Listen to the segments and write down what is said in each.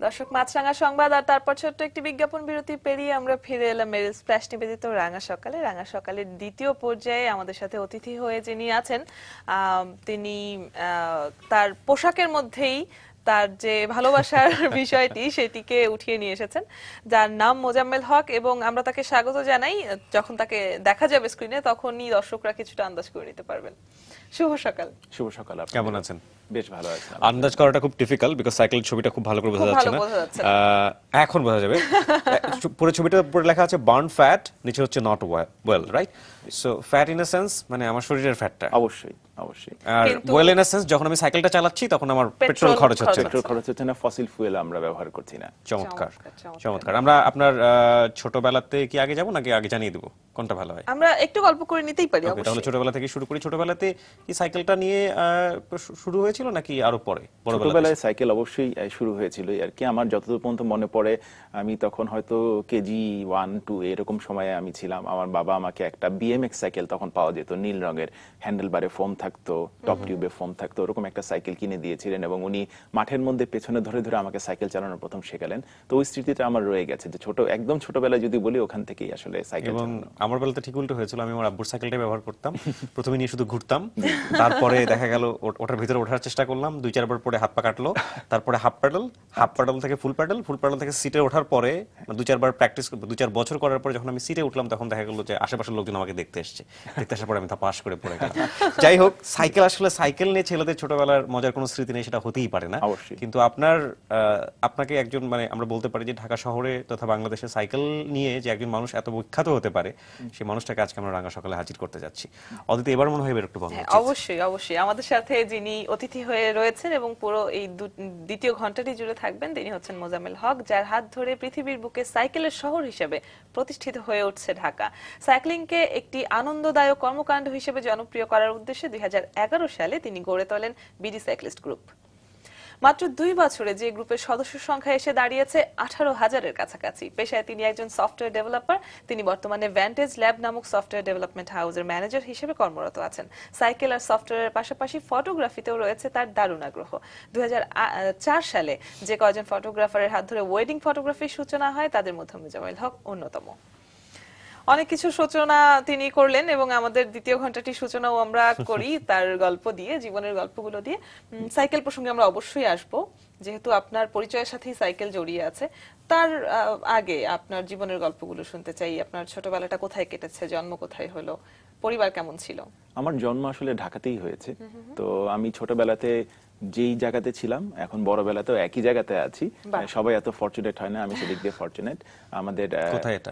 দর্শক, মাছরাঙা সংবাদ আর তারপর ছোট্ট একটি বিজ্ঞাপন বিরতি পেরিয়ে আমরা ফিরে এলাম মেরিল স্প্ল্যাশ নিবেদিত রাঙা সকালে। রাঙা সকালের দ্বিতীয় পর্যায়ে আমাদের সাথে অতিথি হয়ে যিনি আছেন, তিনি তার পোশাকের মধ্যেই তার যে ভালোবাসার বিষয়টি সেটিকে উঠিয়ে নিয়ে এসেছেন, যার নাম মোজাম্মেল হক, এবং আমরা তাকে স্বাগত জানাই। যখন তাকে দেখা যাবে স্ক্রিনে তখনই দর্শকরা কিছুটা আন্দাজ করে নিতে পারবেন। শুভ সকাল। শুভ সকাল। কেমন আছেন? বেশ ভালো আছি। আন্দাজ করাটা খুব ডিফিকাল্ট বিকজ সাইকেল ছবিটা খুব ভালো করে বোঝা যাচ্ছে না। এখন বোঝা যাবে। পুরো ছবিটার উপরে লেখা আছে বার্ন ফ্যাট, নিচে হচ্ছে not well, right? So fat in a sense মানে আমার শরীরের ফ্যাটটা, অবশ্যই অবশ্যই। Are well in a sense যখন আমি সাইকেলটা চালাচ্ছি তখন আমার পেট্রোল খরচ হচ্ছে না। পেট্রোল খরচ হচ্ছে না, ফসিল ফুয়েল আমরা ব্যবহার করছি না। চমৎকার চমৎকার। আমরা আপনার ছোটবেলাতে কি আগে যাব নাকি আগে জানিয়ে দেব কোনটা ভালো হয়? আমরা একটু গল্প করে নিতেই পারি। অবশ্যই। তাহলে ছোটবেলা থেকে শুরু করি। ছোটবেলাতে কি সাইকেলটা নিয়ে শুরু হয়েছিল নাকি আরো পরে? ছোটবেলায় সাইকেল অবশ্যই শুরু হয়েছিল আর কি। আমার যতদূর পর্যন্ত মনে পড়ে, আমি তখন হয়তো কেজি 1-2 এরকম সময়ে আমি ছিলাম। আমার বাবা আমাকে একটা বিএমএক্স সাইকেল তখন পাওয়া যেত, নীল রঙের, হ্যান্ডেল বারে ফোম থাকতো, টপ টিউবে ফোম থাকতো, ওরকম একটা সাইকেল কিনে দিয়েছিলেন এবং উনি মাঠের মধ্যে পেছনে ধরে ধরে আমাকে সাইকেল চালানো প্রথম শেখালেন। তো ওই স্মৃতিটা আমার রয়ে গেছে যে একদম ছোটবেলায় যদি বলি ওখান থেকেই আসলে সাইকেল। এবং আমার বেলাতে ঠিক উল্টো হয়েছিল। আমি আমার আব্বুর সাইকেলটাই ব্যবহার করতাম। প্রথমে নিয়ে শুধু ঘুরতাম, তারপরে দেখা গেল ওটার ভিতরে ওঠার চেষ্টা করলাম, 2-4 বার পরে হাত পা কাটলো, তারপরে হাফ প্যাডেল থেকে ফুল প্যাডেল থেকে সিটে ওঠার পরে 2-4 বার প্র্যাকটিস, 2-4 বছর করার পরে যখন আমি সিটে উঠলাম তখন দেখা গেল যে আশেপাশের লোকজন আমাকে দেখতে আসার পরে আমি তা পাশ করে পড়ে গেলাম। যাই হোক, সাইকেল আসলে সাইকেল নিয়ে ছেলেদের ছোটবেলার মজার কোনো স্মৃতি নেই, সেটা হতেই পারে না। কিন্তু আপনাকে একজন, মানে আমরা বলতে পারি যে ঢাকা শহরে তথা বাংলাদেশে সাইকেল নিয়ে যে একজন মানুষ এত বিখ্যাত হতে পারে, সেই মানুষটাকে আজকে আমরা রাঙা সকালে হাজির করতে যাচ্ছি। অদিতি, এবার মনে হয় এবার একটু বলা উচিত। অবশ্যই অবশ্যই। আমাদের সাথে যিনি অতিথি হয়ে রয়েছেন এবং পুরো এই দ্বিতীয় ঘন্টাটি জুড়ে থাকবেন, তিনি হচ্ছেন মোজাম্মেল হক, যার হাত ধরে পৃথিবীর বুকে সাইকেলের শহর হিসেবে প্রতিষ্ঠিত হয়ে উঠছে ঢাকা। সাইক্লিংকে একটি আনন্দদায়ক কর্মকাণ্ড হিসেবে জনপ্রিয় করার উদ্দেশ্যে 2011 সালে তিনি গড়ে তোলেন বিডি সাইক্লিস্ট গ্রুপ। মাত্র 2 বছরে যে গ্রুপের সদস্য সংখ্যা এসে দাঁড়িয়েছে 18,000-এর কাছাকাছি। পেশায় তিনি একজন সফটওয়্যার ডেভেলপার। তিনি বর্তমানে ভ্যান্টেজ ল্যাব নামক সফটওয়্যার ডেভেলপমেন্ট হাউসের ম্যানেজার হিসেবে কর্মরত আছেন। সাইকেল আর সফটওয়্যারের পাশাপাশি ফটোগ্রাফিতেও রয়েছে তার দারুণ আগ্রহ। 2004 সালে যে কয়েকজন ফটোগ্রাফারের হাত ধরে ওয়েডিং ফটোগ্রাফির সূচনা হয়, তাদের মধ্যে মোজাম্মেল হক অন্যতম। অনেক কিছু সূচনা তিনি করলেন এবং আমাদের দ্বিতীয় ঘন্টাটি সূচনাও আমরা করি তার গল্প দিয়ে, জীবনের গল্পগুলো দিয়ে। সাইকেল প্রসঙ্গে আমরা অবশ্যই আসব, যেহেতু আপনার পরিচয়ের সাথেই সাইকেল জড়িয়ে আছে। তার আগে আপনার জীবনের গল্পগুলো শুনতে চাই। আপনার ছোটবেলাটা কোথায় কেটেছে, জন্ম কোথায় হলো, পরিবার কেমন ছিল? আমার জন্ম আসলে ঢাকাতেই হয়েছে। তো আমি ছোটবেলাতে যেই জায়গাতে ছিলাম, এখন বড়বেলাতেও একই জায়গাতে আছি। সবাই এত ফরচুনেট হয় না, আমি সেদিক দিয়ে ফরচুনেট। আমাদের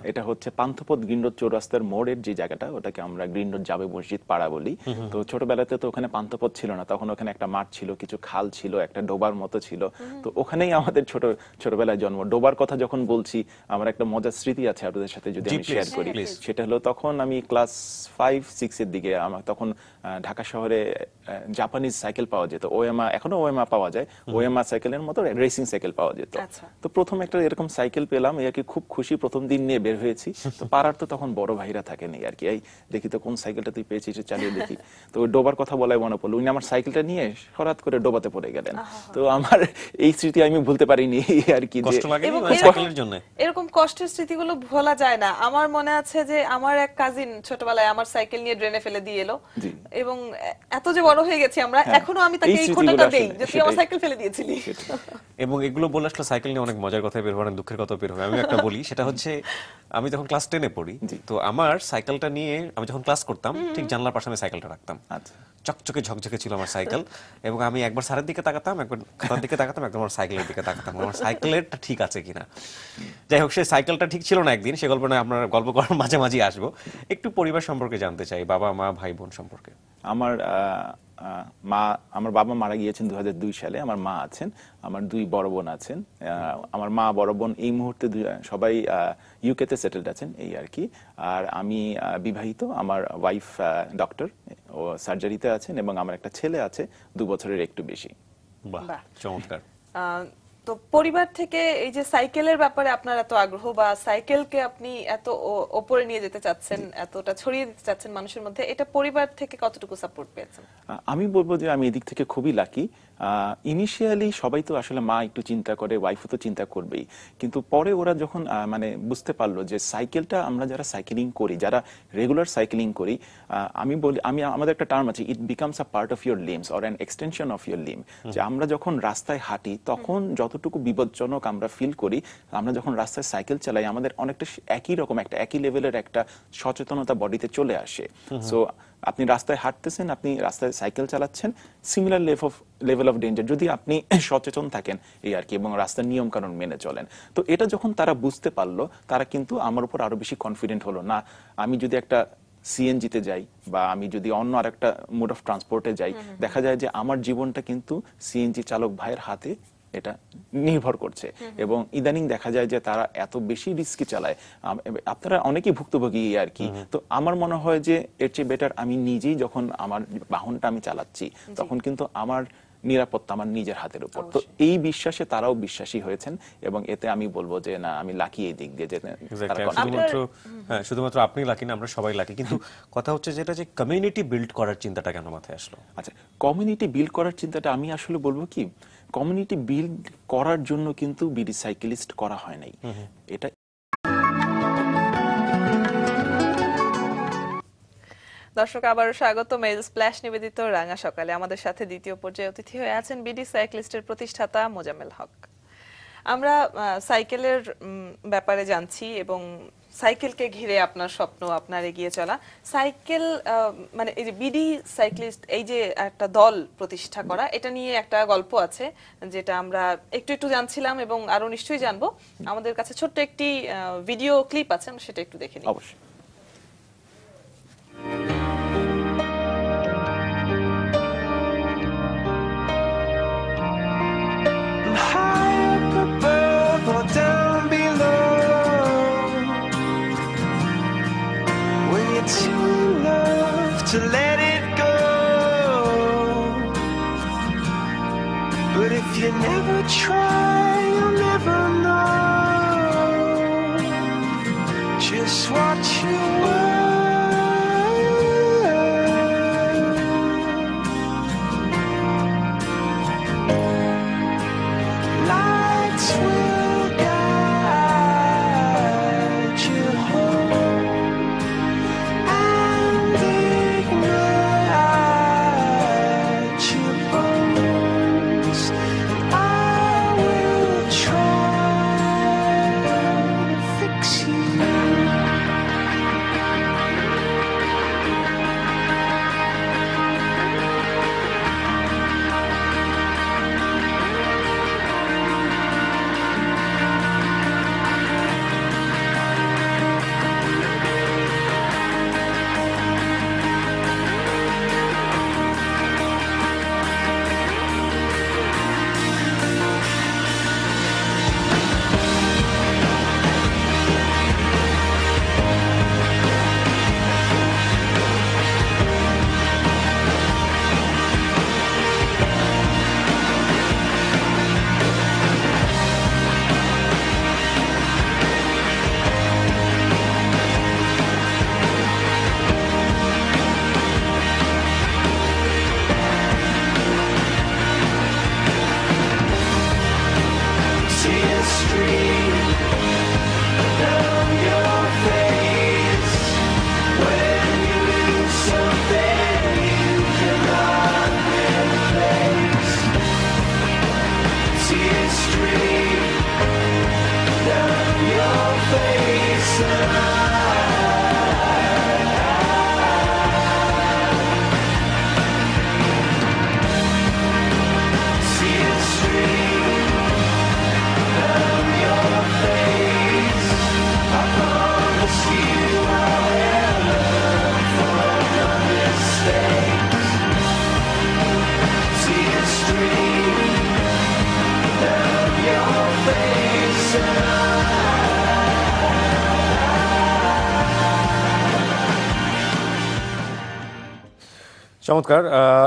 এটা হচ্ছে পান্থপথ গ্রিন রোড চৌরাস্তার মোড়ের যে জায়গাটা, ওটাকে আমরা গ্রিন রোড জামে মসজিদ পাড়া বলি। তো ছোটবেলাতে তো ওখানে পান্থপথ ছিল না, তখন ওখানে একটা মাঠ ছিল, কিছু খাল ছিল, একটা ডোবার মতো ছিল। তো ওখানেই আমাদের ছোটবেলায় জন্ম। ডোবার কথা যখন বলছি, আমার একটা মজার স্মৃতি আছে আপনাদের সাথে, যদি আমি শেয়ার করি। সেটা হলো, তখন আমি ক্লাস 5-6 এর দিকে, আমার তখন ঢাকা শহরে জাপানিজ সাইকেল পাওয়া যেত, ওএমা, এখনো ওএমা পাওয়া যায়, ওএমা সাইকেলের মতো রেসিং সাইকেল পাওয়া যেত। তো প্রথম একটা এরকম সাইকেল পেলাম, এই আর কি, খুব খুশি। প্রথম দিন নিয়ে বের হয়েছি, তো পাড়ার তো তখন বড় ভাইরা থাকেনি আর কি, এই দেখি তো কোন সাইকেলটা তুই পেয়েছিস, চালিয়ে দেখি। তো ওই ডোবার কথা বলাই মনে পড়লো, উনি আমার সাইকেলটা নিয়ে হঠাৎ করে ডোবাতে পড়ে গেলেন। তো আমার এই স্মৃতি আমি ভুলতে পারিনি আর কি। এরকম কষ্টের স্মৃতিগুলো ভোলা যায় না। আমার মনে আছে যে আমার এক কাজিন ছোটবেলায় আমার সাইকেল নিয়ে ড্রেনে ফেলে দিয়ে এলো, এবং এত যে বড় হয়ে গেছি আমরা, এখনো আমি তাকে এই খোঁটাটা দেই যে তুই আমার সাইকেল ফেলে দিয়েছিলি। এবং এগুলো বলে আসলে সাইকেল নিয়ে অনেক মজার কথা বের হয়, দুঃখের কথা বের হয়। আমি একটা বলি, সেটা হচ্ছে আমি যখন ক্লাস 10-এ পড়ি, তো আমার সাইকেলটা নিয়ে আমি যখন ক্লাস করতাম, ঠিক জানলার পাশে আমি সাইকেলটা রাখতাম। চকচকে ঝকঝকে ছিল আমার সাইকেল, এবং আমি একবার স্যারের দিকে তাকাতাম, একবার খাতার দিকে তাকাতাম, একবার আমার সাইকেলের দিকে তাকাতাম, আমার সাইকেলেরটা ঠিক আছে কিনা। যাই হোক, সেই সাইকেলটা ঠিক ছিল না একদিন, সে গল্প নয়, আপনার গল্প করার মাঝে মাঝে আসবো। একটু পরিবার সম্পর্কে জানতে চাই, বাবা মা ভাই বোন সম্পর্কে। আমার বাবা মারা গিয়েছেন 2002 সালে। আমার মা আছেন, আমার 2 বড় বোন আছেন। আমার মা বড় বোন এই মুহূর্তে সবাই ইউকেতে সেটেলড আছেন, এই আর কি। আর আমি বিবাহিত, আমার ওয়াইফ ডক্টর, ও সার্জারিতে আছেন, এবং আমার একটা ছেলে আছে 2 বছরের একটু বেশি। বাহ, চমৎকার। তো পরিবার থেকে এই যে সাইকেলের ব্যাপারে আপনার এত আগ্রহ বা সাইকেলকে আপনি এত ওপরে নিয়ে যেতে চাচ্ছেন, এতটা ছড়িয়ে দিতে চাচ্ছেন মানুষের মধ্যে, এটা পরিবার থেকে কতটুকু সাপোর্ট পেয়েছেন? আমি বলবো যে আমি এদিক থেকে খুবই লাকি। ইনিশিয়ালি সবাই তো আসলে মা একটু চিন্তা করে, ওয়াইফও তো চিন্তা করবেই, কিন্তু পরে ওরা যখন মানে বুঝতে পারলো যে সাইকেলটা আমরা যারা সাইকেলিং করি, যারা রেগুলার সাইকেলিং করি, আমাদের একটা টার্ম আছে, it becomes a part of your limbs or an extension of your limb. যে আমরা যখন রাস্তায় হাঁটি তখন যতটুকু বিপজ্জনক আমরা ফিল করি, আমরা যখন রাস্তায় সাইকেল চালাই আমাদের অনেকটা একই রকম একটা একই লেভেলের একটা সচেতনতা বডিতে চলে আসে। সো আপনি রাস্তায় হাঁটতেছেন, আপনি রাস্তায় সাইকেল চালাচ্ছেন, সিমিলার লেভেল অফ ডেঞ্জার যদি আপনি সচেতন থাকেন এই আর কি, এবং রাস্তার নিয়ম কানুন মেনে চলেন। তো এটা যখন তারা বুঝতে পারলো, তারা কিন্তু আমার উপর আরো বেশি কনফিডেন্ট হলো। না, আমি যদি একটা সিএনজিতে যাই বা আমি যদি অন্য আরেকটা মোড অফ ট্রান্সপোর্টে যাই, দেখা যায় যে আমার জীবনটা কিন্তু সিএনজি চালক ভাইয়ের হাতে এটা নির্ভর করছে। এবং ইদানিং দেখা যায় যে তারা এত বেশি রিস্কি চালায়, আপনারা অনেকেই ভুক্তভোগী আর কি। তো আমার মনে হয় যে এর চেয়ে বেটার আমি নিজেই যখন আমার বাহনটা আমি চালাচ্ছি, তখন কিন্তু আমার নিরাপত্তা আমার নিজের হাতের উপর। তো এই বিশ্বাসে তারাও বিশ্বাসী হয়েছেন, এবং এতে আমি বলবো যে না, আমি লাকি এই দিক দিয়ে যে শুধুমাত্র আপনি লাকি না, আমরা সবাই লাকি। কিন্তু কথা হচ্ছে যেটা, যে কমিউনিটি বিল্ড করার চিন্তাটা কেন মাথায় আসলো? আচ্ছা, কমিউনিটি বিল্ড করার চিন্তাটা আমি আসলে বলবো কি, কমিউনিটি বিল্ড করার জন্য কিন্তু বিডি সাইকেলিস্ট করা হয় নাই। এটা দর্শক, আবারও স্বাগত মেল স্প্ল্যাশ নিবেদিত রাঙা সকালে। আমাদের সাথে দ্বিতীয় পর্যায়ে অতিথি হয়ে আছেন বিডি সাইক্লিস্টের প্রতিষ্ঠাতা মোজাম্মেল হক। আমরা সাইকেলের ব্যাপারে জানছি এবং সাইকেলকে ঘিরে আপনার স্বপ্ন, আপনার এগিয়ে চলা। সাইকেল মানে এই যে বিডি সাইক্লিস্ট, এই যে একটা দল প্রতিষ্ঠা করা, এটা নিয়ে একটা গল্প আছে যেটা আমরা একটু জানছিলাম এবং আরো নিশ্চয়ই জানবো। আমাদের কাছে ছোট্ট একটি ভিডিও ক্লিপ আছে, সেটা একটু দেখে নিই। অবশ্যই। To let it go, but if you never try, you'll never know just what you were. Lights will guide you home, and ignite চমৎকার।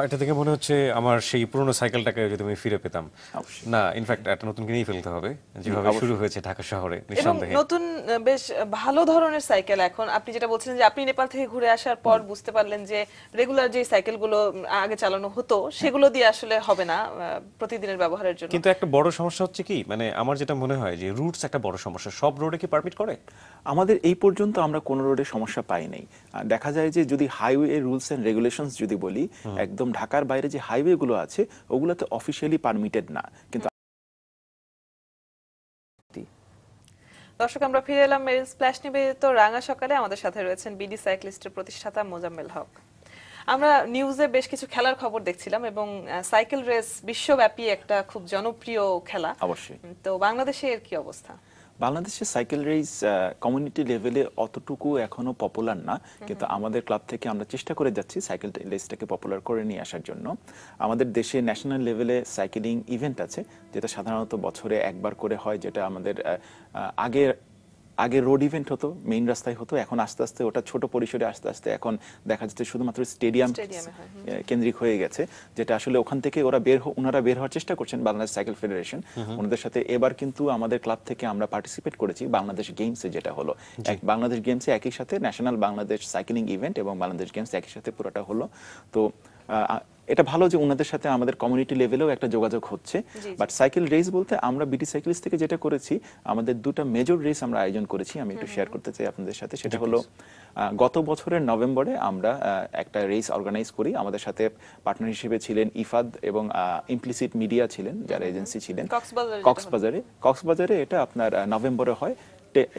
এটা থেকে মনে হচ্ছে আমার সেই পুরনো সাইকেলটাকে যদি আমি ফিরে পেতাম। অবশ্যই। না, ইনফ্যাক্ট একটা নতুন কিনেই ফেলতে হবে, যেভাবে শুরু হয়েছে ঢাকা শহরে, এবং নিঃসন্দেহে। নতুন বেশ ভালো ধরনের সাইকেল এখন আপনি যেটা বলছিলেন যে আপনি নেপাল থেকে ঘুরে আসার পর বুঝতে পারলেন যে রেগুলার যে সাইকেলগুলো আগে চালানো হতো সেগুলো দিয়ে আসলে হবে না প্রতিদিনের ব্যবহারের জন্য। কিন্তু একটা বড় সমস্যা হচ্ছে কি, মানে আমার যেটা মনে হয় যে রুটস একটা বড় সমস্যা। সব রোডে কি পারমিট করে? আমাদের এই পর্যন্ত আমরা কোন রোডে সমস্যা পাই নাই। দেখা যায় যে যদি হাইওয়ে রুলস এন্ড রেগুলেশনস যদি বলি, একদম ঢাকার বাইরে যে হাইওয়ে গুলো আছে ওগুলোতে অফিশিয়ালি পারমিটেড না, কিন্তু দর্শক, আমরা ফিরে এলাম মেরিল স্প্ল্যাশ নিবেদিত রাঙা সকালে। আমাদের সাথে রয়েছেন বিডি সাইক্লিস্টের প্রতিষ্ঠাতা মোজাম্মেল হক। আমরা নিউজে বেশ কিছু খেলার খবর দেখছিলাম এবং সাইকেল রেস বিশ্বব্যাপী একটা খুব জনপ্রিয় খেলা। অবশ্যই। তো বাংলাদেশে এর কি অবস্থা? বাংলাদেশে সাইকেল রেস কমিউনিটি লেভেলে অতটুকু এখনো পপুলার না, কিন্তু আমাদের ক্লাব থেকে আমরা চেষ্টা করে যাচ্ছি সাইকেল রেসটাকে পপুলার করে নিয়ে আসার জন্য। আমাদের দেশে ন্যাশনাল লেভেলে সাইকেলিং ইভেন্ট আছে, যেটা সাধারণত বছরে একবার করে হয়, যেটা আমাদের আগে রোড ইভেন্ট হতো, মেইন রাস্তায় হতো, এখন আস্তে আস্তে ওটা ছোট পরিসরে আস্তে আস্তে এখন দেখা যাচ্ছে শুধুমাত্র স্টেডিয়াম কেন্দ্রিক হয়ে গেছে, যেটা আসলে ওখান থেকে ওনারা বের হওয়ার চেষ্টা করছেন, বাংলাদেশ সাইকেল ফেডারেশন। ওনাদের সাথে এবার কিন্তু আমাদের ক্লাব থেকে আমরা পার্টিসিপেট করেছি বাংলাদেশ গেমসে, যেটা হলো বাংলাদেশ গেমসে একই সাথে ন্যাশনাল বাংলাদেশ সাইক্লিং ইভেন্ট এবং বাংলাদেশ গেমস একই সাথে পুরোটা হলো। তো এটা ভালো যে ওনাদের সাথে আমাদের কমিউনিটি লেভেলেও একটা যোগাযোগ হচ্ছে। বাট সাইকেল রেস বলতে আমরা বিডি সাইক্লিস্ট থেকে যেটা করেছি, আমাদের দুটো মেজর রেস আমরা আয়োজন করেছি, আমি একটু শেয়ার করতে চাই আপনাদের সাথে। সেটা হলো গত বছরের নভেম্বরে আমরা একটা রেস অর্গানাইজ করি। আমাদের সাথে পার্টনার হিসেবে ছিলেন ইফাদ এবং ইমপ্লিসিট মিডিয়া ছিলেন, যারা এজেন্সি ছিলেন কক্সবাজারে। এটা আপনার নভেম্বরে হয়।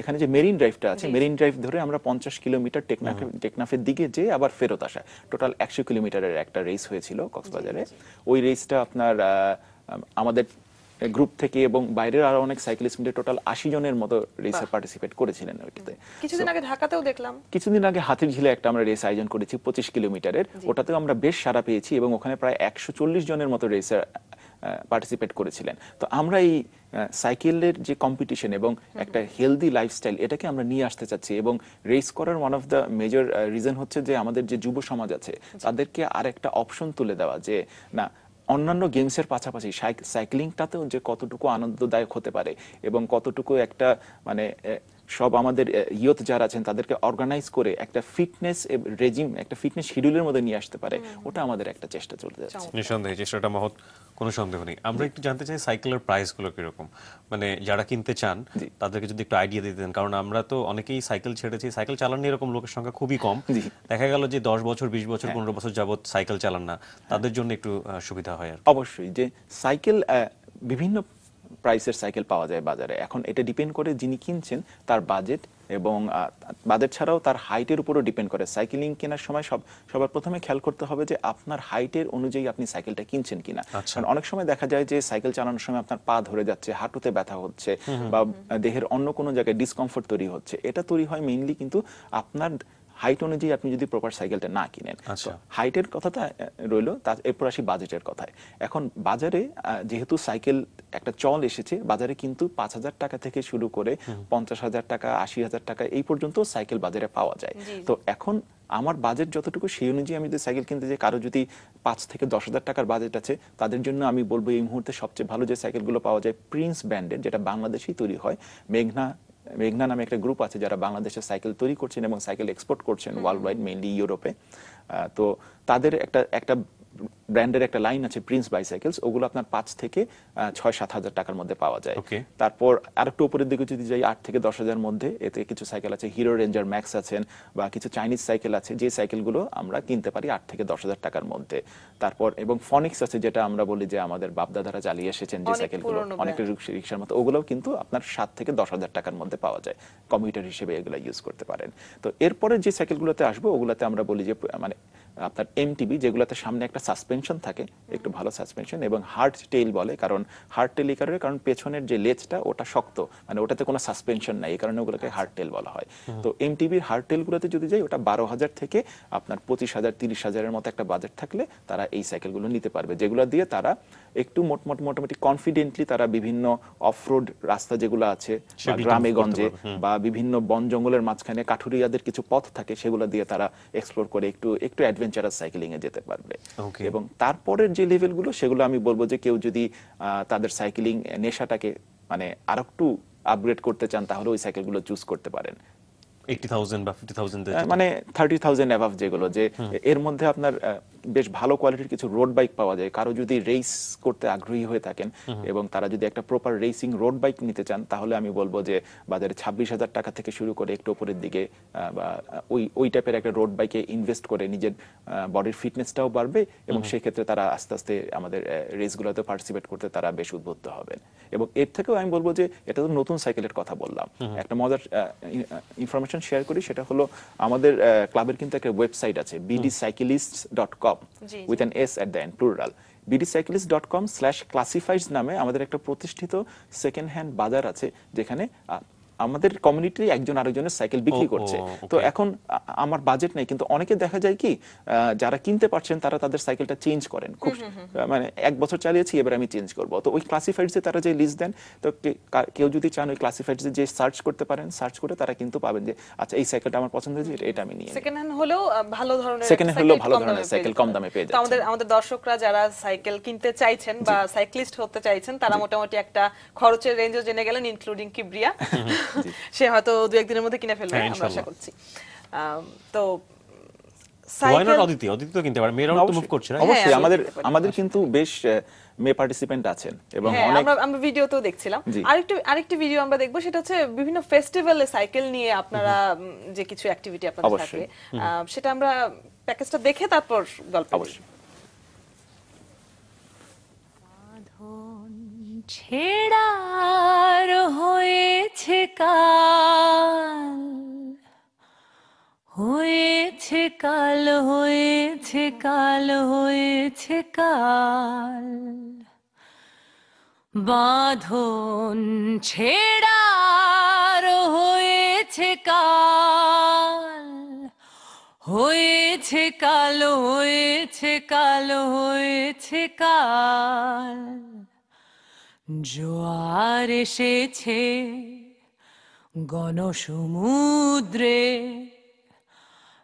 এখানে যে মেরিন ড্রাইভটা আছে, মেরিন ড্রাইভ ধরে আমরা 50 কিলোমিটার টেকনাফের দিকে যেয়ে আবার ফেরত আসা, টোটাল 100 কিলোমিটারের একটা রেস হয়েছিল কক্সবাজারে। ওই রেসটা আপনার আমাদের গ্রুপ থেকে এবং বাইরের আরো অনেক সাইক্লিস্ট মিলে টোটাল 80 জনের মতো রেসে পার্টিসিপেট করেছিলেন ওইটাতে। কিছুদিন আগে ঢাকাতেও দেখলাম, কিছুদিন আগে হাতিরঝিলে একটা আমরা রেস আয়োজন করেছি 25 কিলোমিটারের, ওটাতেও আমরা বেশ সাড়া পেয়েছি এবং ওখানে প্রায় 140 জনের মতো রেসার পার্টিসিপেট করেছিলেন। তো আমরা এই সাইকেলের যে কম্পিটিশন এবং একটা হেলদি লাইফস্টাইল, এটাকে আমরা নিয়ে আসতে চাচ্ছি। এবং রেস করার one of the major reason হচ্ছে যে আমাদের যে যুব সমাজ আছে তাদেরকে আর একটা অপশন তুলে দেওয়া, যে না, অন্যান্য গেমসের পাশাপাশি সাইক্লিংটাতেও যে কতটুকু আনন্দদায়ক হতে পারে এবং কতটুকু একটা মানে সব আমাদের ইয়ুথ যারা আছেন তাদেরকে অর্গানাইজ করে একটা ফিটনেস রেজিম, একটা ফিটনেস শিডিউলের মধ্যে নিয়ে আসতে পারে, ওটা আমাদের একটা চেষ্টা চলতে যাচ্ছে। নিঃসন্দেহে চেষ্টাটা মহৎ, কোনো সন্দেহ নেই। আমরা একটু জানতে চাই সাইকেলের প্রাইস গুলো কিরকম, মানে যারা কিনতে চান তাদেরকে যদি একটু আইডিয়া দিতে দেন, কারণ আমরা তো অনেকেই সাইকেল ছেড়েছি, সাইকেল চালান এরকম লোকের সংখ্যা খুবই কম। দেখা গেল যে 10 বছর 20 বছর 15 বছর যাবত সাইকেল চালান না, তাদের জন্য একটু সুবিধা হয়। আর অবশ্যই যে সাইকেল বিভিন্ন প্রাইসের সাইকেল পাওয়া যায় বাজারে। এখন এটা ডিপেন্ড করে যিনি কিনছেন তার বাজেট, এবং বাজেট ছাড়াও তার হাইটের উপরও ডিপেন্ড করে। সাইকেলিং কেনার সময় সবার প্রথমে খেয়াল করতে হবে যে আপনার হাইটের অনুযায়ী আপনি সাইকেলটা কিনছেন কিনা। কারণ অনেক সময় দেখা যায় যে সাইকেল চালানোর সময় আপনার পা ধরে যাচ্ছে, হাঁটুতে ব্যথা হচ্ছে, বা দেহের অন্য কোনো জায়গায় ডিসকমফোর্ট তৈরি হচ্ছে। এটা তৈরি হয় মেইনলি কিন্তু আপনার হাইট অনুযায়ী আপনি যদি প্রপার সাইকেলটা না কিনেন। হাইটের কথাটা রইলো, এরপর আসি বাজেটের কথায়। এখন বাজারে যেহেতু সাইকেল একটা চল এসেছে, বাজারে কিন্তু 5,000 টাকা থেকে শুরু করে 50,000 টাকা 80,000 টাকা এই পর্যন্ত সাইকেল বাজারে পাওয়া যায়। তো এখন আমার বাজেট যতটুকু সেই অনুযায়ী আমি যদি সাইকেল কিনতে যাই, কারো যদি 5 থেকে 10,000 টাকার বাজেট আছে, তাদের জন্য আমি বলবো এই মুহূর্তে সবচেয়ে ভালো যে সাইকেলগুলো পাওয়া যায় প্রিন্স ব্র্যান্ডের, যেটা বাংলাদেশেই তৈরি হয়। মেঘনা নামে একটা গ্রুপ আছে যারা বাংলাদেশে সাইকেল তৈরি করছেন এবং সাইকেল এক্সপোর্ট করছেন ওয়ার্ল্ড ওয়াইড, মেইনলি ইউরোপে। তো তাদের একটা ব্র্যান্ডের একটা লাইন আছে প্রিন্স বাইসাইকেলস, ওগুলো আপনার 5 থেকে 6-7 হাজার টাকার মধ্যে পাওয়া যায়। তারপর আরেকটু উপরের দিকে যদি যাই 8 থেকে 10 হাজার মধ্যে, এতে কিছু সাইকেল আছে, হিরো রেঞ্জার ম্যাক্স আছেন, বা কিছু চাইনিজ সাইকেল আছে, যে সাইকেলগুলো আমরা কিনতে পারি 8 থেকে 10 হাজার টাকার মধ্যে। তারপর এবং ফনিক্স আছে, যেটা আমরা বলি যে আমাদের বাপদাদারা চালিয়ে এসেছেন যে সাইকেলগুলো, অনেকটা রিক্সার মতো, ওগুলোও কিন্তু আপনার 7 থেকে 10 হাজার টাকার মধ্যে পাওয়া যায়, কমিউটার হিসেবে এগুলো ইউজ করতে পারেন। তো এরপরে যে সাইকেলগুলোতে আসবো, ওগুলাতে আমরা বলি যে মানে আপনার এমটিবি, যেগুলোতে সামনে একটা সাসপেনশন থাকে, একটু ভালো সাসপেনশন, এবং হার্ড টেইল বলে। কারণ হার্ড টেইল এই কারণে, কারণ পেছনের যে লেজটা ওটা শক্ত, মানে ওটাতে কোনো সাসপেনশন নাই, এই কারণে ওগুলোকে হার্ড টেইল বলা হয়। তো এমটিবির হার্ড টেইলগুলোতে যদি যাই, ওটা 12,000 থেকে আপনার 25,000 30,000-এর মতো একটা বাজেট থাকলে তারা এই সাইকেলগুলো নিতে পারবে, যেগুলো দিয়ে তারা একটু মোটামুটি কনফিডেন্টলি তারা বিভিন্ন অফরোড রাস্তা যেগুলো আছে গ্রামে গঞ্জে বা বিভিন্ন বন জঙ্গলের মাঝখানে কাঠুরিয়াদের কিছু পথ থাকে, সেগুলো দিয়ে তারা এক্সপ্লোর করে একটু অ্যাডভেঞ্চার অ্যাডভেঞ্চারাস সাইক্লিং এ যেতে পারবে। Okay. এবং তারপরের যে লেভেলগুলো সেগুলো আমি বলবো যে কেউ যদি তাদের সাইক্লিং নেশাটাকে মানে আরেকটু আপগ্রেড করতে চান তাহলে ওই সাইকেলগুলো চুজ করতে পারেন। 80,000 বা 50,000 মানে 30,000 অ্যাভাব যেগুলো, যে এর মধ্যে আপনার বেশ ভালো কোয়ালিটির কিছু রোড বাইক পাওয়া যায়। কারো যদি রেস করতে আগ্রহী হয়ে থাকেন এবং তারা যদি একটা প্রপার রেসিং রোড বাইক নিতে চান তাহলে আমি বলবো যে বাজারে 26,000 টাকা থেকে শুরু করে একটু উপরের দিকে বা ওই টাইপের একটা রোড বাইকে ইনভেস্ট করে নিজের বডির ফিটনেসটাও বাড়বে এবং সেই ক্ষেত্রে তারা আস্তে আস্তে আমাদের রেসগুলোতে পার্টিসিপেট করতে তারা বেশ উদ্বুদ্ধ হবেন। এবং এর থেকেও আমি বলবো যে এটা তো নতুন সাইকেলের কথা বললাম, একটা মজার ইনফরমেশন শেয়ার করি, সেটা হলো আমাদের ক্লাবের কিন্তু একটা ওয়েবসাইট আছে bdcyclists.com G, with an s at the end, plural. bdcyclists.com/classifieds নামে আমাদের একটা প্রতিষ্ঠিত সেকেন্ড হ্যান্ড বাজার আছে যেখানে আমাদের কমিউনিটি একজন আরেকজনের সাইকেল বিক্রি করছে। তো এখন আমার বাজেট নেই, কিন্তু অনেকে দেখা যায় কি যারা কিনতে পারছেন তারা তাদের সাইকেলটা চেঞ্জ করেন, খুব মানে 1 বছর চালিয়েছি এবার আমি চেঞ্জ করব। তো ওই ক্লাসিফাইডসে তারা যে লিস্ট দেন, তো কেউ যদি চান ওই ক্লাসিফাইডসে যে সার্চ করতে পারেন, সার্চ করে তারা কিন্তু পাবেন যে আচ্ছা এই সাইকেলটা আমার পছন্দ হয়েছে, এটা আমি নিয়ে নিই। সেকেন্ড হ্যান্ড হলেও ভালো ধরনের সেকেন্ড হ্যান্ড হলেও ভালো ধরনের সাইকেল কম দামে পেয়ে তো যাচ্ছেন। আমাদের দর্শকরা যারা সাইকেল কিনতে চাইছেন বা সাইক্লিস্ট হতে চাইছেন তারা মোটামুটি একটা খরচের রেঞ্জও জেনে গেলেন, ইনক্লুডিং কিবরিয়া। সে হয়তো 2-1 দিনের মধ্যে কিনে ফেলবে আমরা আশা করছি। তো Why not অদিতি? অদিতি তো কিনতে পারে, মেয়েরাও তো মুভ করছে না? অবশ্যই হ্যাঁ, আমাদের কিন্তু বেশ মেয়ে পার্টিসিপেন্ট আছেন এবং হ্যাঁ, অনেক আমরা ভিডিওতেও দেখছিলাম। জি। আরেকটি ভিডিও আমরা দেখবো, সেটা হচ্ছে বিভিন্ন ফেস্টিভ্যালে সাইকেল নিয়ে আপনারা যে কিছু অ্যাক্টিভিটি আপনাদের অবশ্যই। থাকে, সেটা আমরা প্যাকেজটা দেখে তারপর গল্প করি। অবশ্যই। ছেড়ার হয়েছে কাল, হয়েছে কাল, হয়েছে কাল, হয়েছে কাল, বাঁধন ছেড়ার হয়েছে কাল, হয়েছে কাল, হয়েছে কাল, হয়েছে কাল, জোয়ার এসেছে গণসমুদ্রে,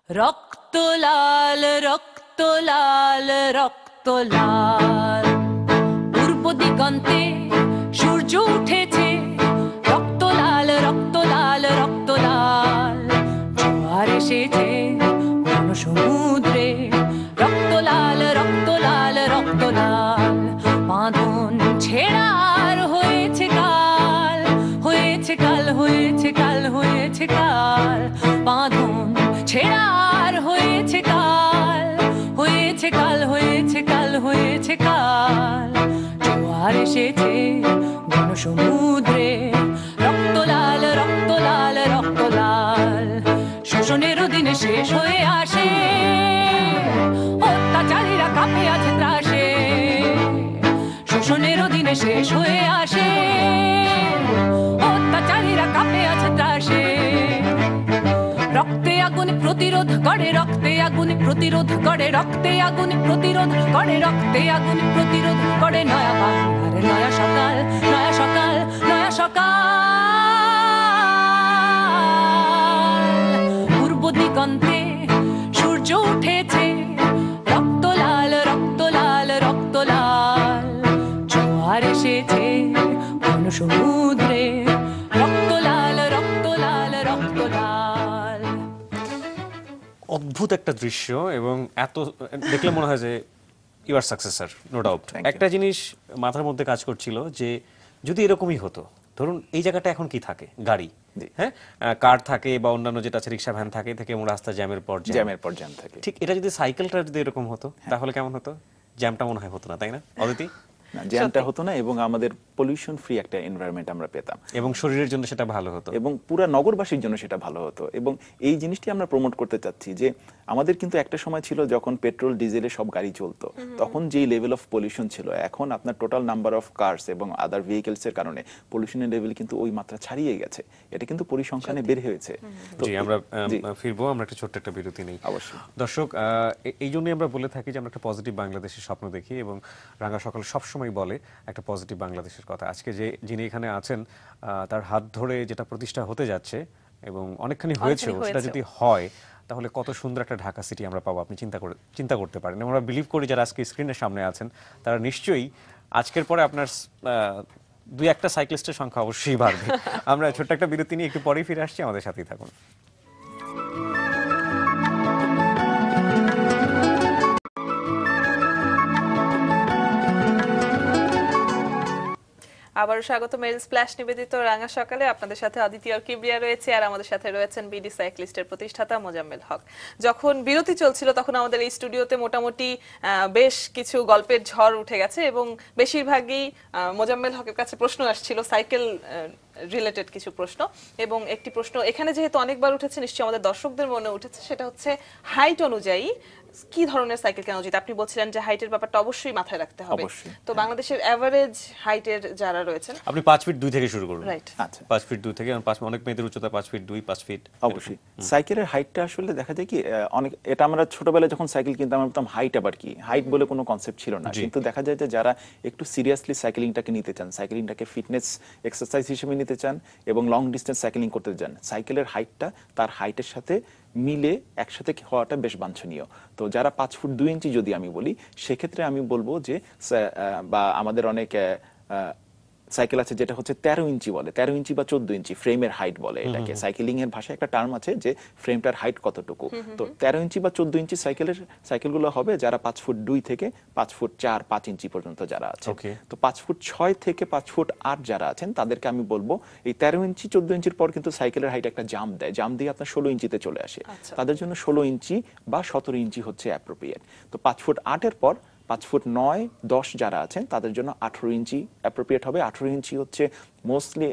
রক্ত লাল, রক্ত লাল, রক্ত লাল, পূর্ব দিগন্তে সূর্য উঠেছে, রক্ত লাল, রক্ত লাল, রক্ত লাল, জোয়ার এসেছে গণসমুদ্রে, রক্ত লাল, রক্ত লাল, রক্ত লাল, বাঁধন ছেড়ার হয়েছে কাল, হয়েছে কাল, হয়েছে কাল, হয়েছে কাল, বাঁধন ছেড়ার হয়েছে কাল, হয়েছে কাল, হয়েছে কাল, হয়েছে কাল, জোয়ার এসেছে গণসমুদ্রে, রক্ত লাল, রক্ত লাল, রক্ত লাল, শোষণেরও দিনে শেষ হয়ে আসে, অত্যাচারীরা কাঁপে আছে ত্রাসে, শোষণেরও দিনে শেষ হয়ে আসে, অত্যাচারীরা কাঁপে আছে ত্রাসে, রক্তে আগুন প্রতিরোধ করে, রক্তে আগুন প্রতিরোধ করে, রক্তে আগুন প্রতিরোধ করে, রক্তে আগুন প্রতিরোধ করে, নয়া বাংলার নয়া সকাল, নয়া সকাল, নয়া সকাল, পূর্ব দিগন্তে সূর্য উঠেছে, রক্ত লাল, রক্ত লাল, রক্ত লাল, জোয়ার এসেছে গণসমুদ্রে, রক্ত লাল, রক্ত লাল, রক্ত লাল। অদ্ভুত একটা দৃশ্য, এবং এত দেখলে মনে হয় যে you are successor, no doubt. Thank you. একটা জিনিস মাথার মধ্যে কাজ করছিল যে যদি এরকমই হতো, ধরুন এই জায়গাটা এখন কি থাকে, গাড়ি, জি। হ্যাঁ, কার থাকে বা অন্যান্য যেটা আছে রিক্সা ভ্যান থাকে, থেকে এবং রাস্তা জ্যামের পর জ্যাম থাকে। ঠিক এটা যদি সাইকেলটা যদি এরকম হতো তাহলে কেমন হতো? জ্যামটা মনে হয় হতো না, তাই না অদিতি? না, জ্যামটা হতো না এবং আমাদের পলিউশন ফ্রি একটা এনভায়রনমেন্ট আমরা পেতাম এবং শরীরের জন্য সেটা ভালো হতো, এবং পুরা নগরবাসীর জন্য সেটা ভালো হতো। এবং এই জিনিসটি আমরা প্রমোট করতে চাচ্ছি যে আমাদের কিন্তু একটা সময় ছিল যখন পেট্রোল ডিজেলে সব গাড়ি চলতো, তখন যেই লেভেল অফ পলিউশন ছিল, এখন আপনার টোটাল নাম্বার অফ কার্স এবং আদার ভেহিকেলস এর কারণে পলিউশনের লেভেল কিন্তু ওই মাত্রা ছাড়িয়ে গেছে। এটা কিন্তু পরিসংখ্যানে বের হয়েছে। তো জি, আমরা জি, ফিরবো, আমরা একটা ছোট্ট একটা বিরতি নেই। অবশ্যই। দর্শক, এই জন্যই আমরা বলে থাকি যে আমরা একটা পজিটিভ বাংলাদেশের স্বপ্ন দেখি, এবং রাঙা সকাল সবসময় বলে একটা পজিটিভ বাংলাদেশের কথা। আজকে যিনি এখানে আছেন, তার হাত ধরে যেটা প্রতিষ্ঠা হতে যাচ্ছে এবং অনেকখানি হয়েছে, সেটা যদি হয় তাহলে কত সুন্দর একটা ঢাকা সিটি আমরা পাবো আপনি চিন্তা করতে পারেন। আমরা বিলিভ করি যারা আজকে স্ক্রিনের সামনে আছেন তারা নিশ্চয়ই আজকের পরে আপনার দুই একটা সাইক্লিস্টের সংখ্যা অবশ্যই বাড়বে। আমরা ছোট্ট একটা বিরতি নিয়ে একটু পরেই ফিরে আসছি, আমাদের সাথেই থাকুন। আবারও স্বাগত মেরিল স্প্ল্যাশ নিবেদিত রাঙা সকালে। আপনাদের সাথে অদিতি আর কিবরিয়া রয়েছে, আর আমাদের সাথে রয়েছেন বিডি সাইক্লিস্টের প্রতিষ্ঠাতা মোজাম্মেল হক। যখন বিরতি চলছিল তখন আমাদের এই স্টুডিওতে মোটামুটি বেশ কিছু গল্পের ঝড় উঠে গেছে এবং বেশিরভাগই মোজাম্মেল হকের কাছে প্রশ্ন আসছিল সাইকেল রিলেটেড কিছু প্রশ্ন, এবং একটি প্রশ্ন এখানে যেহেতু অনেকবার উঠেছে নিশ্চয়ই আমাদের দর্শকদের মনে উঠেছে, সেটা হচ্ছে হাইট অনুযায়ী কি ধরনের সাইকেল কেনা উচিত। আপনি বলছিলেন যে হাইটের ব্যাপারটা অবশ্যই মাথায় রাখতে হবে। তো বাংলাদেশের এভারেজ হাইটের যারা রয়েছেন আপনি 5 ফিট 2 থেকে শুরু করুন। রাইট, আচ্ছা 5 ফিট 2 থেকে, অনেক মেয়েদের উচ্চতা 5 ফিট 2, 5 ফিট। অবশ্যই সাইকেলের হাইটটা আসলে দেখা যায় কি অনেক, এটা আমরা ছোটবেলায় যখন সাইকেল কিনতাম আমরা ভাবতাম হাইট আবার কি, হাইট বলে কোনো কনসেপ্ট ছিল না। কিন্তু দেখা যায় যে যারা একটু সিরিয়াসলি সাইকেলিংটাকে নিতে চান, সাইকেলিংটাকে ফিটনেস এক্সারসাইজ হিসেবে নিতে চান এবং লং ডিস্টেন্স সাইকেলিং করতে চান, সাইকেলের হাইটটা তার হাইটের সাথে মিলে একসাথে হওয়াটা বেশ বাঞ্ছনীয়। তো যারা 5 ফুট 2 ইঞ্চি যদি আমি বলি, সেক্ষেত্রে আমি বলবো যে বা আমাদের অনেক সাইকেল আছে যেটা হচ্ছে 13 ইঞ্চি বলে, 13 ইঞ্চি বা 14 ইঞ্চি ফ্রেমের হাইট বলে এটাকে। সাইকেলিং এর ভাষায় একটা টার্ম আছে যে ফ্রেমটার হাইট কতটুকু। তো 13 ইঞ্চি বা 14 ইঞ্চি সাইকেলগুলো হবে যারা 5 ফুট 2 থেকে 5 ফুট 4 5 ইঞ্চি পর্যন্ত যারা আছে। তো 5 ফুট 6 থেকে 5 ফুট 8 যারা আছেন তাদেরকে আমি বলবো এই 13 ইঞ্চি 14 ইঞ্চির পর কিন্তু সাইকেলের হাইট একটা জাম্প দেয়, জাম্প দিয়ে আপনার 16 ইঞ্চিতে চলে আসে। তাদের জন্য 16 ইঞ্চি বা 17 ইঞ্চি হচ্ছে অ্যাপ্রোপ্রিয়েট। তো 5 ফুট 8 এর পর 5 ফুট 9 10 যারা আছেন তাদের জন্য 18 ইঞ্চি অ্যাপ্রোপ্রিয়েট হবে। 18 ইঞ্চি হচ্ছে মোস্টলি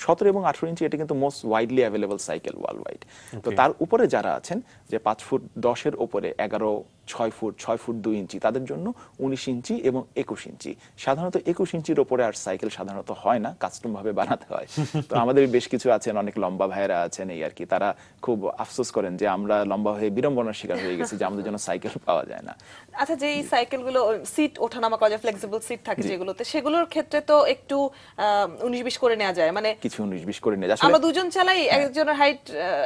17 এবং 18 ইঞ্চি এটা কিন্তু most widely available cycle world wide. তো তার উপরে যারা আছেন যে 5 ফুট 10 এর উপরে 11 6 ফুট 2 ইঞ্চি তাদের জন্য 19 ইঞ্চি এবং 21 ইঞ্চি। সাধারণত 21 ইঞ্চির উপরে আর সাইকেল সাধারণত হয় না, কাস্টম ভাবে বানাতে হয়। তো আমাদের বেশ কিছু আছেন, অনেক লম্বা ভাইয়েরা আছেন এই আর কি, তারা খুব আফসোস করেন যে আমরা লম্বা হয়ে বিড়ম্বনার শিকার হয়ে গেছি যে আমাদের জন্য সাইকেল পাওয়া যায় না। আচ্ছা, যে এই সাইকেলগুলো সিট ওঠানামা করা যায়, ফ্লেক্সিবল সিট থাকে যেগুলোতে, সেগুলোর ক্ষেত্রে তো একটু 19-20 করে নেওয়া যায়, মানে কিছু 19-20 করে নেওয়া যায়। আমরা দুজন চালাই, একজনের হাইট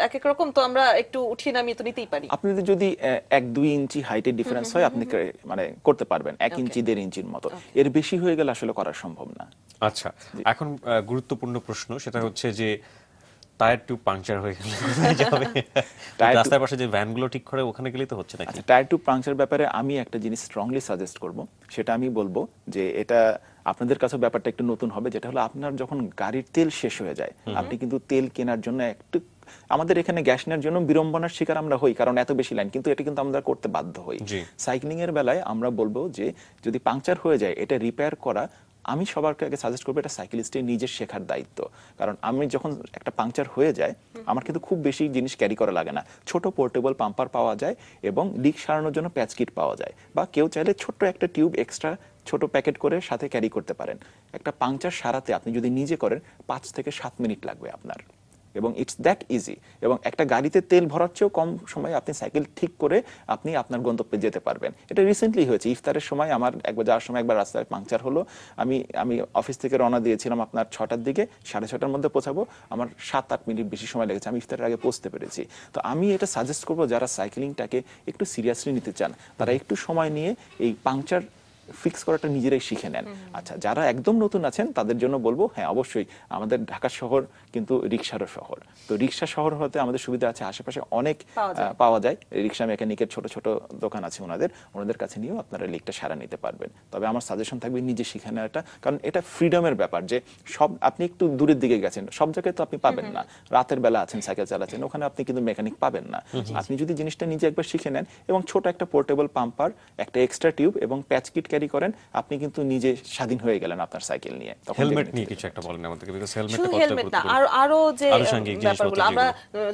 এক এক রকম, তো আমরা একটু উঠিয়ে নামিয়ে তো নিতেই পারি। আপনি যদি 1-2 ইঞ্চি হাইটের ডিফারেন্স হয় আপনি মানে করতে পারবেন 1 ইঞ্চি 1.5 ইঞ্চির মতো, এর বেশি হয়ে গেলে আসলে করা সম্ভব না। আচ্ছা, এখন গুরুত্বপূর্ণ প্রশ্ন, সেটা হচ্ছে যে টায়ার টিউব পাংচার হয়ে গেলে কোথায় যাবে? রাস্তার পাশে যে ভ্যানগুলো ঠিক করে ওখানে গেলেই তো হচ্ছে নাকি? টায়ার টিউব পাংচার ব্যাপারে আমি একটা জিনিস স্ট্রংলি সাজেস্ট করব, সেটা আমি বলবো যে এটা আপনাদের কাছে ব্যাপারটা একটু নতুন হবে, যেটা হলো আপনার যখন গাড়ির তেল শেষ হয়ে যায় আপনি কিন্তু তেল কেনার জন্য একটু, আমাদের এখানে গ্যাস নেওয়ার জন্য বিড়ম্বনার শিকার আমরা হই কারণ এত বেশি লাইন, কিন্তু এটা কিন্তু আমরা করতে বাধ্য হই। সাইক্লিং এর বেলায় আমরা বলবো যে যদি পাংচার হয়ে যায় এটা রিপেয়ার করা, আমি সবার আগে সাজেস্ট করবো এটা সাইকেলিস্টের নিজের শেখার দায়িত্ব। কারণ আমি যখন একটা পাংচার হয়ে যায় আমার কিন্তু খুব বেশি জিনিস ক্যারি করা লাগে না, ছোট পোর্টেবল পাম্পার পাওয়া যায় এবং লিক সারানোর জন্য প্যাচ কিট পাওয়া যায়, বা কেউ চাইলে ছোট্ট একটা টিউব এক্সট্রা ছোট প্যাকেট করে সাথে ক্যারি করতে পারেন। একটা পাংচার সারাতে আপনি যদি নিজে করেন 5 থেকে 7 মিনিট লাগবে আপনার, এবং ইটস দ্যাট ইজি। এবং একটা গাড়িতে তেল ভরার চেয়েও কম সময়ে আপনি সাইকেল ঠিক করে আপনি আপনার গন্তব্যে যেতে পারবেন। এটা রিসেন্টলি হয়েছে, ইফতারের সময় আমার একবার যাওয়ার সময় একবার রাস্তায় পাংচার হলো। আমি অফিস থেকে রওনা দিয়েছিলাম আপনার 6টার দিকে, 6:30টার মধ্যে পৌঁছাবো, আমার 7-8 মিনিট বেশি সময় লেগেছে, আমি ইফতারের আগে পৌঁছতে পেরেছি। তো আমি এটা সাজেস্ট করবো যারা সাইকেলিংটাকে একটু সিরিয়াসলি নিতে চান তারা একটু সময় নিয়ে এই পাংচার ফিক্স করাটা নিজেরাই শিখে নেন। আচ্ছা, যারা একদম নতুন আছেন তাদের জন্য বলবো হ্যাঁ অবশ্যই আমাদের ঢাকা শহর কিন্তু রিকশারও শহর। তো রিকশা শহর হতে আমাদের সুবিধা আছে, আশেপাশে অনেক পাওয়া যায়, রিকশা মেকানিকের ছোট ছোট দোকান আছে ওনাদের কাছে নিয়েও আপনারা লিকটা সারা নিতে পারবেন। তবে আমার সাজেশন থাকবে নিজে শিখে নেওয়াটা, কারণ এটা ফ্রিডমের ব্যাপার যে সব আপনি একটু দূরের দিকে গেছেন, সব জায়গায় তো আপনি পাবেন না, রাতের বেলা আছেন সাইকেল চালাচ্ছেন ওখানে আপনি কিন্তু মেকানিক পাবেন না। আপনি যদি জিনিসটা নিজে একবার শিখে নেন এবং ছোট একটা পোর্টেবল পাম্পার, একটা এক্সট্রা টিউব এবং প্যাচ কিট ক্যারি করেন, আপনি কিন্তু নিজে স্বাধীন হয়ে গেলেন আপনার সাইকেল নিয়ে। হেলমেট নিয়ে কিছু একটা বলেন আমাদেরকে, বিকজ হেলমেটটা কতটা গুরুত্বপূর্ণ, আরো যে ব্যাপারগুলো আমরা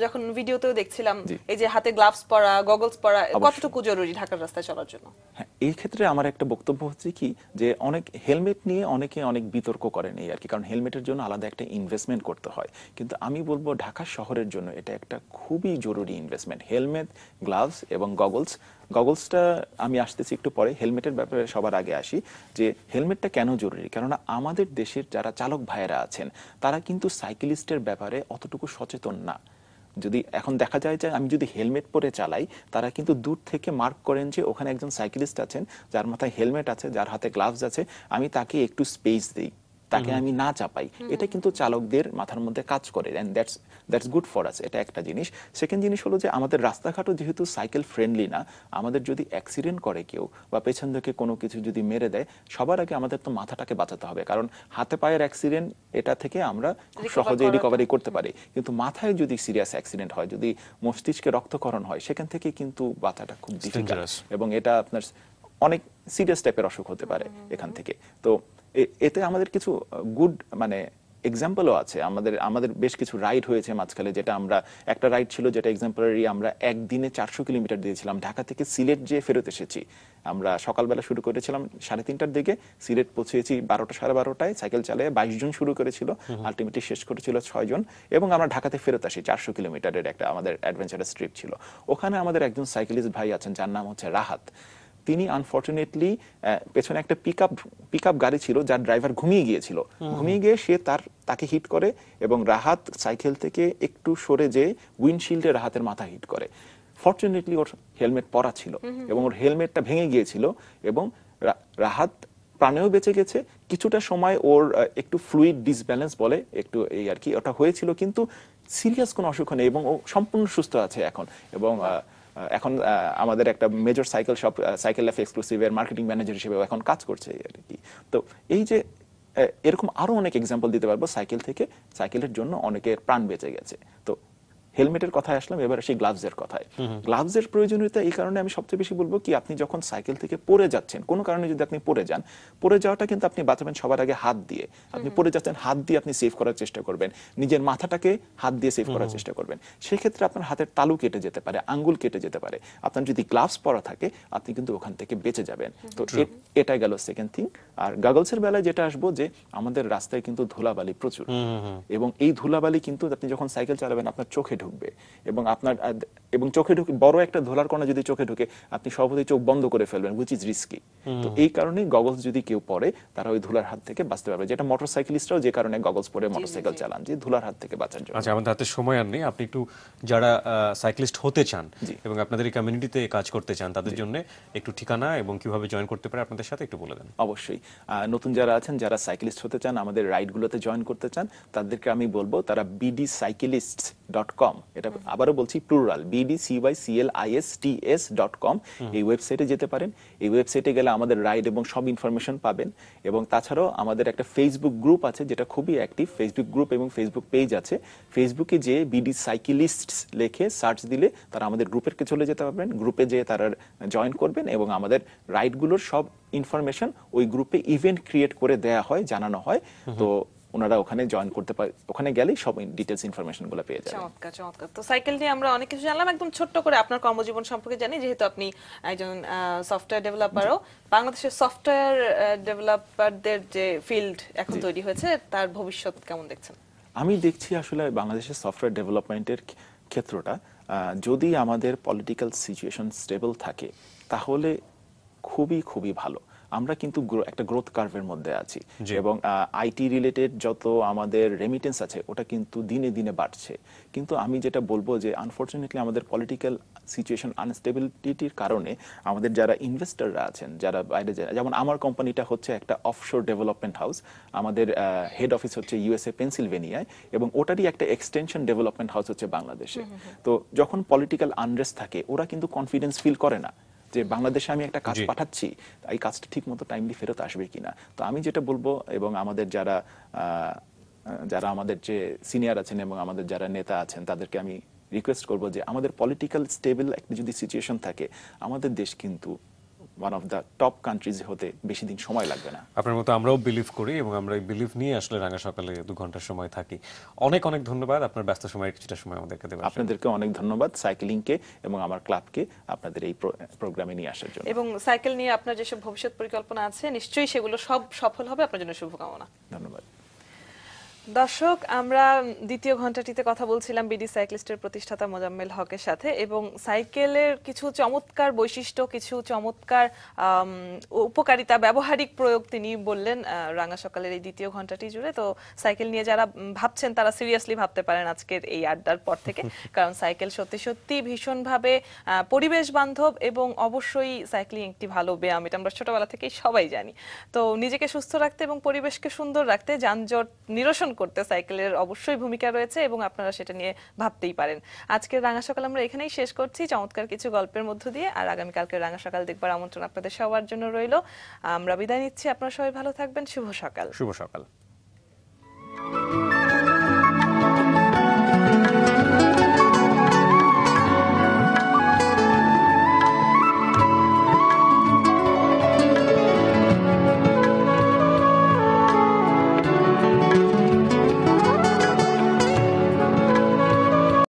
যখন ভিডিওতেও দেখছিলাম, এই যে হাতে গ্লাভস পরা, গগলস পরা কতটুকু জরুরি ঢাকার রাস্তায় চলার জন্য? হ্যাঁ, এই ক্ষেত্রে আমার একটা বক্তব্য হচ্ছে কি যে অনেক হেলমেট নিয়ে অনেকে অনেক বিতর্ক করেন এই আর কি, কারণ হেলমেটের জন্য আলাদা একটা ইনভেস্টমেন্ট করতে হয়, কিন্তু আমি বলবো ঢাকা শহরের জন্য এটা একটা খুবই জরুরি ইনভেস্টমেন্ট। হেলমেট, গ্লাভস এবং গগলসটা আমি আসতেছি একটু পরে। হেলমেটের ব্যাপারে সবার আগে আসি যে হেলমেটটা কেন জরুরি, কেননা আমাদের দেশের যারা চালক ভাইয়েরা আছেন তারা কিন্তু সাইকেলিস্টের ব্যাপারে অতটুকু সচেতন না। যদি এখন দেখা যায় যে আমি যদি হেলমেট পরে চালাই, তারা কিন্তু দূর থেকে মার্ক করেন যে ওখানে একজন সাইক্লিস্ট আছেন যার মাথায় হেলমেট আছে, যার হাতে গ্লাভস আছে, আমি তাকে একটু স্পেস দিই, তাকে আমি না চাপাই। এটা কিন্তু চালকদের মাথার মধ্যে কাজ করে, and that's good for us. এটা একটা জিনিস। সেকেন্ড জিনিস হলো যে আমাদের রাস্তাঘাটও যেহেতু সাইকেল ফ্রেন্ডলি না, আমাদের যদি অ্যাক্সিডেন্ট করে কেউ বা পেছন থেকে কোনো কিছু যদি মেরে দেয়, সবার আগে আমাদের তো মাথাটাকে বাঁচাতে হবে, কারণ হাতে পায়ের অ্যাক্সিডেন্ট এটা থেকে আমরা খুব সহজেই রিকভারি করতে পারি, কিন্তু মাথায় যদি সিরিয়াস অ্যাক্সিডেন্ট হয়, যদি মস্তিষ্কে রক্তক্ষরণ হয়, সেখান থেকে কিন্তু বাঁচাটা খুব ডিফিকাল্ট, এবং এটা আপনার অনেক সিরিয়াস টাইপের অসুখ হতে পারে এখান থেকে। তো এতে আমাদের কিছু গুড মানে এক্সাম্পলও আছে। আমাদের বেশ কিছু রাইড হয়েছে মাঝখানে, যেটা আমরা একটা রাইড ছিল যেটা এক্সাম্পলারি, আমরা একদিনে 400 কিলোমিটার দিয়েছিলাম। ঢাকা থেকে সিলেট যেয়ে ফেরত এসেছি। আমরা সকালবেলা শুরু করেছিলাম 3:30টার দিকে, সিলেট পৌঁছেছি 12টা 12:30টায়, সাইকেল চালিয়ে 22 জন শুরু করেছিল, আলটিমেটলি শেষ করেছিল 6 জন, এবং আমরা ঢাকাতে ফেরত আসি। 400 কিলোমিটারের একটা আমাদের অ্যাডভেঞ্চারাস ট্রিপ ছিল। ওখানে আমাদের একজন সাইকেলিস্ট ভাই আছেন যার নাম হচ্ছে রাহাত। তিনি আনফরচুনেটলি পেছনে একটা পিকআপ গাড়ি ছিল যার ড্রাইভার ঘুমিয়ে গিয়েছিল। ঘুমিয়ে গিয়ে সে তাকে হিট করে, এবং রাহাত সাইকেল থেকে একটু সরে যেয়ে উইন্ডশিল্ডে রাহাতের মাথা হিট করে। ফরচুনেটলি ওর হেলমেট পরা ছিল, এবং ওর হেলমেটটা ভেঙে গিয়েছিল, এবং রাহাত প্রাণেও বেঁচে গেছে। কিছুটা সময় ওর একটু ফ্লুইড ডিসব্যালেন্স বলে, একটু এই আর কি ওটা হয়েছিল, কিন্তু সিরিয়াস কোনো অসুখ নেই, এবং ও সম্পূর্ণ সুস্থ আছে এখন। এবং এখন আমাদের একটা major cycle shop, cycle life এক্সক্লুসিভের মার্কেটিং ম্যানেজার হিসেবে এখন কাজ করছে আর কি। তো এই যে এরকম আরো অনেক এক্সাম্পল দিতে পারবো সাইকেল থেকে, সাইকেলের জন্য অনেকের প্রাণ বেঁচে গেছে। তো হেলমেটের কথায় আসলাম, এবার আসি গ্লাভসের কথায়। গ্লাভসের প্রয়োজনীয়তা এই কারণে আমি সবচেয়ে বেশি বলবো কি, আপনি যখন সাইকেল থেকে পড়ে যাচ্ছেন, কোনো কারণে যদি আপনি পড়ে যান, পড়ে যাওয়াটা কিন্তু আপনি বাঁচাবেন সবার আগে হাত দিয়ে। আপনি পড়ে যাচ্ছেন, হাত দিয়ে আপনি সেভ করার চেষ্টা করবেন, নিজের মাথাটাকে হাত দিয়ে সেভ করার চেষ্টা করবেন। সেক্ষেত্রে আপনার হাতের তালু কেটে যেতে পারে, আঙ্গুল কেটে যেতে পারে। আপনার যদি গ্লাভস পরা থাকে, আপনি কিন্তু ওখান থেকে বেঁচে যাবেন। তো এটাই গেল সেকেন্ড থিং। আর গগলসের বেলায় যেটা আসবো, যে আমাদের রাস্তায় কিন্তু ধুলাবালি প্রচুর, এবং এই ধুলাবালি কিন্তু আপনি যখন সাইকেল চালাবেন আপনার চোখে ঢুকবে, এবং চোখে ঢুকে বড় একটা ধুলার কণা যদি চোখে ঢুকে, আপনি সহজেই চোখ বন্ধ করে ফেলবেন, হুইচ ইজ রিস্কি। তো এই কারণেই গগলস যদি কেউ পরে, তারা ওই ধুলার হাত থেকে বাঁচতে পারবে, যেটা মোটরসাইকেলিস্টরাও যে কারণে গগলস পরে মোটরসাইকেল চালান, যে ধুলার হাত থেকে বাঁচার জন্য। আচ্ছা, আমাদের হাতে সময় আর নেই, আপনি একটু যারা সাইক্লিস্ট হতে চান এবং আপনাদের এই কমিউনিটিতে কাজ করতে চান, তাদের জন্য একটু ঠিকানা এবং কিভাবে জয়েন করতে পারে আপনাদের সাথে একটু বলে দেন। অবশ্যই, নতুন যারা আছেন, যারা সাইক্লিস্ট হতে চান, আমাদের রাইডগুলোতে জয়েন করতে চান, তাদেরকে আমি বলবো তারা bdcyclists.com, এটা আবারও বলছি প্লুরাল, bdcyclists.com, এই ওয়েবসাইটে যেতে পারেন। এই ওয়েবসাইটে গেলে আমাদের রাইড এবং সব ইনফরমেশন পাবেন। এবং তাছাড়াও আমাদের একটা ফেসবুক গ্রুপ আছে যেটা খুবই অ্যাক্টিভ, ফেসবুক গ্রুপ এবং ফেসবুক পেজ আছে। ফেসবুকে যে বিডি সাইক্লিস্টস লিখে সার্চ দিলে তারা আমাদের গ্রুপের চলে যেতে পারবেন। গ্রুপে যেয়ে তারা জয়েন করবেন, এবং আমাদের রাইডগুলোর সব ইনফরমেশন ওই গ্রুপে ইভেন্ট ক্রিয়েট করে দেয়া হয়, জানানো হয়। তো ওনারা ওখানে জয়েন করতে পারে, ওখানে গেলেই সব ডিটেইলস ইনফরমেশন গুলো পেয়ে যাবেন। চমৎকার চমৎকার। তো সাইকেল নিয়ে আমরা অনেক কিছু জানলাম, একদম ছোট্ট করে আপনার কর্মজীবন সম্পর্কে জানি, যেহেতু আপনি একজন সফটওয়্যার ডেভেলপারও। বাংলাদেশের সফটওয়্যার ডেভেলপারদের যে ফিল্ড এখন তৈরি হয়েছে, তার ভবিষ্যৎ কেমন দেখছেন? আমি দেখছি আসলে বাংলাদেশের সফটওয়্যার ডেভেলপমেন্টের ক্ষেত্রটা, যদি আমাদের পলিটিক্যাল সিচুয়েশন স্টেবল থাকে, তাহলে খুবই খুবই ভালো। আমরা কিন্তু একটা গ্রোথ কার্ভের মধ্যে আছি, এবং আইটি রিলেটেড যত আমাদের রেমিটেন্স আছে ওটা কিন্তু দিনে দিনে বাড়ছে। কিন্তু আমি যেটা বলবো যে আনফরচুনেটলি আমাদের পলিটিক্যাল সিচুয়েশন আনস্টেবিলিটির কারণে আমাদের যারা ইনভেস্টররা আছেন, যারা বাইরে যায়, যেমন আমার কোম্পানিটা হচ্ছে একটা অফশোর ডেভেলপমেন্ট হাউস, আমাদের হেড অফিস হচ্ছে ইউএসএ পেনসিলভেনিয়ায়, এবং ওটারই একটা এক্সটেনশন ডেভেলপমেন্ট হাউস হচ্ছে বাংলাদেশে। তো যখন পলিটিক্যাল আনরেস্ট থাকে, ওরা কিন্তু কনফিডেন্স ফিল করে না যে বাংলাদেশে আমি একটা কাজ পাঠাচ্ছি, এই কাজটা ঠিক মতো টাইমলি ফেরত আসবে কিনা। তো আমি যেটা বলবো, এবং আমাদের যারা আমাদের যে সিনিয়র আছেন এবং আমাদের যারা নেতা আছেন, তাদেরকে আমি রিকোয়েস্ট করবো যে আমাদের পলিটিক্যাল স্টেবল একটা যদি সিচুয়েশন থাকে, আমাদের দেশ কিন্তু one of the top countries হতে বেশি দিন সময় লাগবে না। আপনার মতো আমরাও বিলিভ করি, এবং আমরা এই বিলিভ নিয়ে আসলে রাঙা সকালে 2 ঘন্টার সময় থাকি। অনেক অনেক ধন্যবাদ, আপনার ব্যস্ত সময়ের কিছুটা সময় আমাদেরকে দেওয়ার জন্য। আপনাদেরকে অনেক ধন্যবাদ সাইক্লিংকে এবং আমার ক্লাবকে আপনাদের এই প্রোগ্রামে নিয়ে আসার জন্য। এবং সাইকেল নিয়ে আপনার যেসব ভবিষ্যৎ পরিকল্পনা আছে, নিশ্চয়ই সেগুলো সব সফল হবে। আপনার জন্য শুভকামনা। ধন্যবাদ। দর্শক, আমরা দ্বিতীয় ঘন্টাটিতে কথা বলছিলাম বিডি সাইক্লিস্টের প্রতিষ্ঠাতা মোজাম্মেল হকের সাথে, এবং সাইকেলের কিছু চমৎকার বৈশিষ্ট্য, কিছু চমৎকার উপকারিতা, ব্যবহারিক প্রয়োগ তিনি বললেন রাঙা সকালের এই দ্বিতীয় ঘন্টাটি জুড়ে। তো সাইকেল নিয়ে যারা ভাবছেন তারা সিরিয়াসলি ভাবতে পারেন আজকের এই আড্ডার পর থেকে, কারণ সাইকেল সত্যি সত্যি ভীষণভাবে পরিবেশ বান্ধব, এবং অবশ্যই সাইক্লিং একটি ভালো ব্যায়াম, এটা আমরা ছোটবেলা থেকেই সবাই জানি। তো নিজেকে সুস্থ রাখতে এবং পরিবেশকে সুন্দর রাখতে, যানজট নিরসন করতে সাইকেলের অবশ্যই ভূমিকা রয়েছে, এবং আপনারা সেটা নিয়ে ভাবতেই পারেন। আজকের রাঙা সকাল আমরা এখানেই শেষ করছি, চমৎকার কিছু গল্পের মধ্য দিয়ে। আর আগামীকালকে রাঙা সকাল দেখবার আমন্ত্রণ আপনাদের সবার জন্য রইল। আমরা বিদায় নিচ্ছি, আপনারা সবাই ভালো থাকবেন। শুভ সকাল। শুভ সকাল।